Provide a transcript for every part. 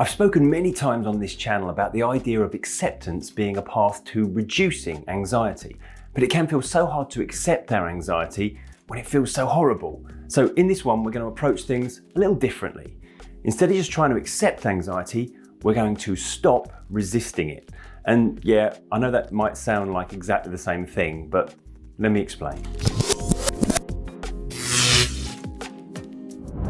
I've spoken many times on this channel about the idea of acceptance being a path to reducing anxiety, but it can feel so hard to accept our anxiety when it feels so horrible. So in this one, we're going to approach things a little differently. Instead of just trying to accept anxiety, we're going to stop resisting it. And yeah, I know that might sound like exactly the same thing, but let me explain.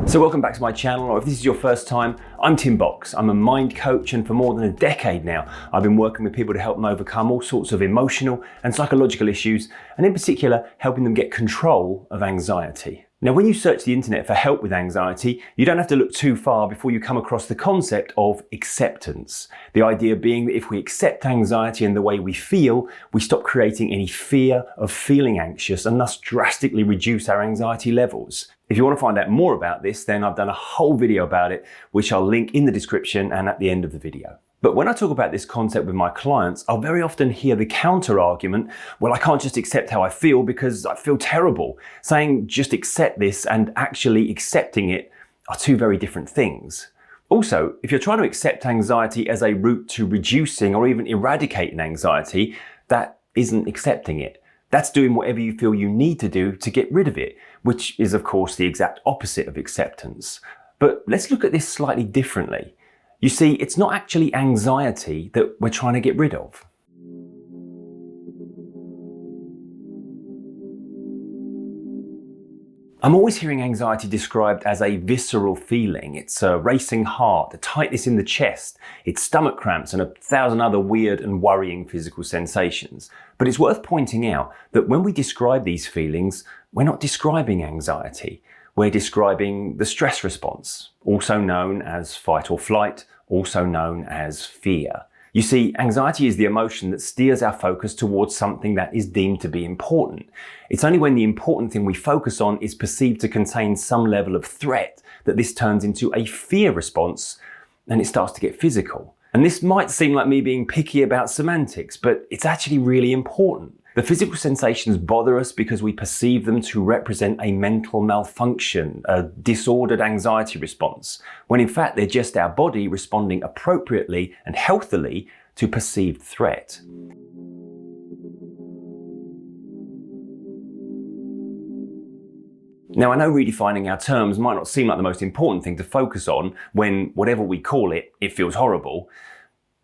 So welcome back to my channel, or if this is your first time, I'm Tim Box. I'm a mind coach, and for more than a decade now, I've been working with people to help them overcome all sorts of emotional and psychological issues, and in particular, helping them get control of anxiety. Now, when you search the internet for help with anxiety, you don't have to look too far before you come across the concept of acceptance. The idea being that if we accept anxiety and the way we feel, we stop creating any fear of feeling anxious and thus drastically reduce our anxiety levels. If you want to find out more about this, then I've done a whole video about it, which I'll link in the description and at the end of the video. But when I talk about this concept with my clients, I'll very often hear the counter argument, well, I can't just accept how I feel because I feel terrible. Saying just accept this and actually accepting it are two very different things. Also, if you're trying to accept anxiety as a route to reducing or even eradicating anxiety, that isn't accepting it. That's doing whatever you feel you need to do to get rid of it, which is of course the exact opposite of acceptance. But let's look at this slightly differently. You see, it's not actually anxiety that we're trying to get rid of. I'm always hearing anxiety described as a visceral feeling. It's a racing heart, a tightness in the chest, it's stomach cramps, and 1,000 other weird and worrying physical sensations. But it's worth pointing out that when we describe these feelings, we're not describing anxiety. We're describing the stress response, also known as fight or flight, also known as fear. You see, anxiety is the emotion that steers our focus towards something that is deemed to be important. It's only when the important thing we focus on is perceived to contain some level of threat that this turns into a fear response and it starts to get physical. And this might seem like me being picky about semantics, but it's actually really important. The physical sensations bother us because we perceive them to represent a mental malfunction, a disordered anxiety response, when in fact they're just our body responding appropriately and healthily to perceived threat. Now, I know redefining our terms might not seem like the most important thing to focus on when, whatever we call it, it feels horrible.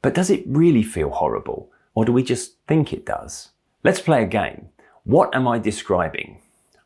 But does it really feel horrible? Or do we just think it does? Let's play a game. What am I describing?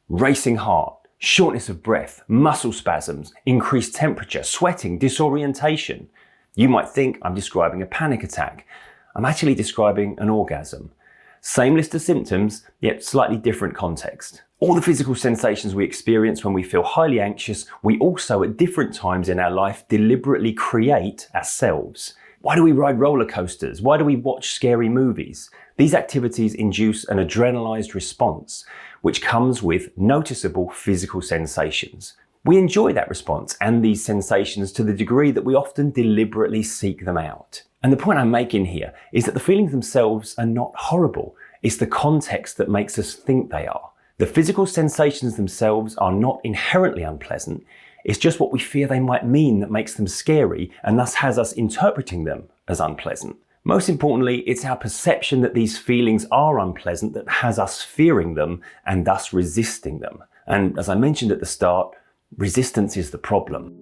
Racing heart, shortness of breath, muscle spasms, increased temperature, sweating, disorientation. You might think I'm describing a panic attack. I'm actually describing an orgasm. Same list of symptoms, yet slightly different context. All the physical sensations we experience when we feel highly anxious, we also at different times in our life deliberately create ourselves. Why do we ride roller coasters? Why do we watch scary movies? These activities induce an adrenalized response, which comes with noticeable physical sensations. We enjoy that response and these sensations to the degree that we often deliberately seek them out. And the point I'm making here is that the feelings themselves are not horrible. It's the context that makes us think they are. The physical sensations themselves are not inherently unpleasant. It's just what we fear they might mean that makes them scary and thus has us interpreting them as unpleasant. Most importantly, it's our perception that these feelings are unpleasant that has us fearing them and thus resisting them. And as I mentioned at the start, resistance is the problem.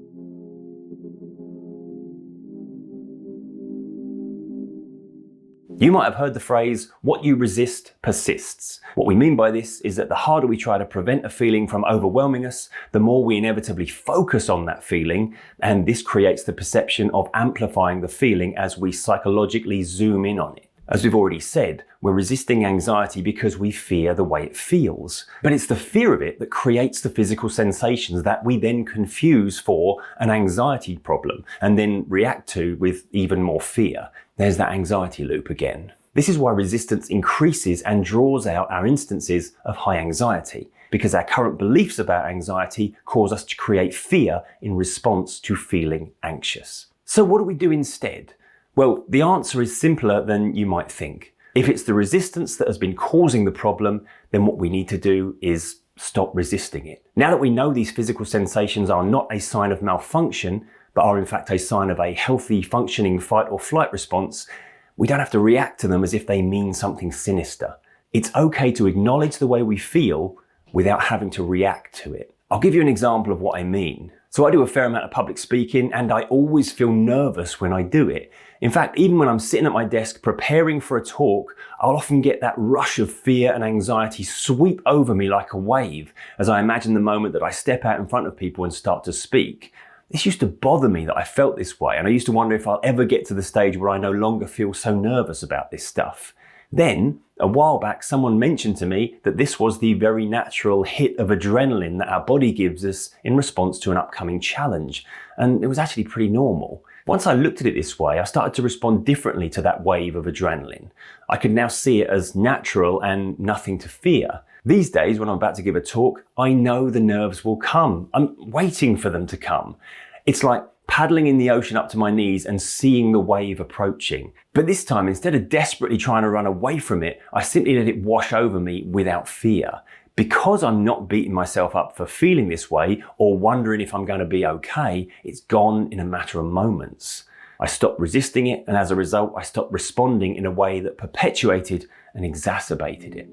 You might have heard the phrase, what you resist persists. What we mean by this is that the harder we try to prevent a feeling from overwhelming us, the more we inevitably focus on that feeling, and this creates the perception of amplifying the feeling as we psychologically zoom in on it. As we've already said, we're resisting anxiety because we fear the way it feels. But it's the fear of it that creates the physical sensations that we then confuse for an anxiety problem and then react to with even more fear. There's that anxiety loop again. This is why resistance increases and draws out our instances of high anxiety, because our current beliefs about anxiety cause us to create fear in response to feeling anxious. So what do we do instead? Well, the answer is simpler than you might think. If it's the resistance that has been causing the problem, then what we need to do is stop resisting it. Now that we know these physical sensations are not a sign of malfunction, but are in fact a sign of a healthy, functioning fight or flight response, we don't have to react to them as if they mean something sinister. It's okay to acknowledge the way we feel without having to react to it. I'll give you an example of what I mean. So I do a fair amount of public speaking, and I always feel nervous when I do it. In fact, even when I'm sitting at my desk preparing for a talk, I'll often get that rush of fear and anxiety sweep over me like a wave as I imagine the moment that I step out in front of people and start to speak. This used to bother me that I felt this way, and I used to wonder if I'll ever get to the stage where I no longer feel so nervous about this stuff. Then, a while back, someone mentioned to me that this was the very natural hit of adrenaline that our body gives us in response to an upcoming challenge, and it was actually pretty normal. Once I looked at it this way, I started to respond differently to that wave of adrenaline. I could now see it as natural and nothing to fear. These days, when I'm about to give a talk, I know the nerves will come. I'm waiting for them to come. It's like paddling in the ocean up to my knees and seeing the wave approaching. But this time, instead of desperately trying to run away from it, I simply let it wash over me without fear. Because I'm not beating myself up for feeling this way or wondering if I'm going to be okay, it's gone in a matter of moments. I stopped resisting it, and as a result, I stopped responding in a way that perpetuated and exacerbated it.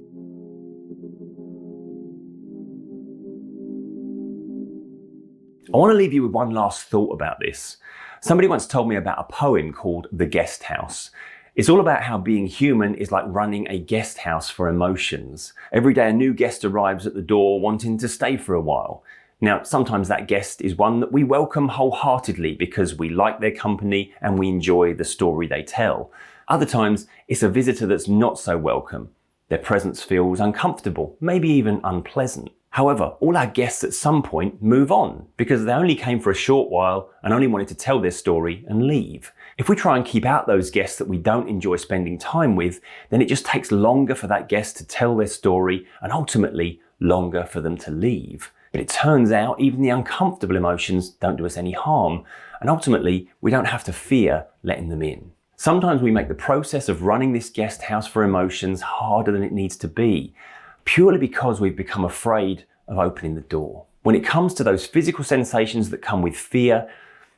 I want to leave you with one last thought about this. Somebody once told me about a poem called The Guest House. It's all about how being human is like running a guest house for emotions. Every day a new guest arrives at the door wanting to stay for a while. Now, sometimes that guest is one that we welcome wholeheartedly because we like their company and we enjoy the story they tell. Other times, it's a visitor that's not so welcome. Their presence feels uncomfortable, maybe even unpleasant. However, all our guests at some point move on because they only came for a short while and only wanted to tell their story and leave. If we try and keep out those guests that we don't enjoy spending time with, then it just takes longer for that guest to tell their story and ultimately longer for them to leave. But it turns out even the uncomfortable emotions don't do us any harm, and ultimately we don't have to fear letting them in. Sometimes we make the process of running this guest house for emotions harder than it needs to be, purely because we've become afraid of opening the door. When it comes to those physical sensations that come with fear,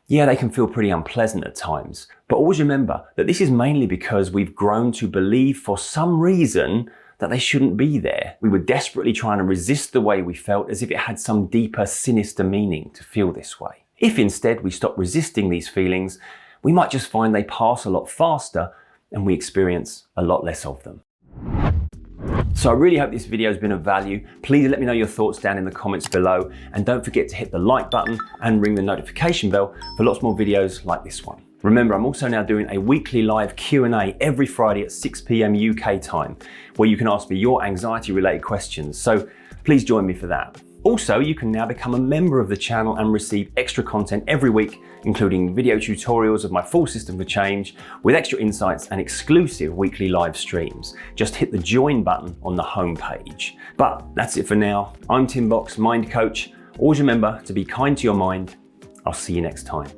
yeah, they can feel pretty unpleasant at times. But always remember that this is mainly because we've grown to believe for some reason that they shouldn't be there. We were desperately trying to resist the way we felt as if it had some deeper, sinister meaning to feel this way. If instead we stop resisting these feelings, we might just find they pass a lot faster and we experience a lot less of them. So I really hope this video has been of value. Please let me know your thoughts down in the comments below, and don't forget to hit the like button and ring the notification bell for lots more videos like this one. Remember, I'm also now doing a weekly live Q&A every Friday at 6 p.m. UK time, where you can ask me your anxiety related questions. So please join me for that. Also, you can now become a member of the channel and receive extra content every week, including video tutorials of my full system for change with extra insights and exclusive weekly live streams. Just hit the join button on the home page. But that's it for now. I'm Tim Box, Mind Coach. Always remember to be kind to your mind. I'll see you next time.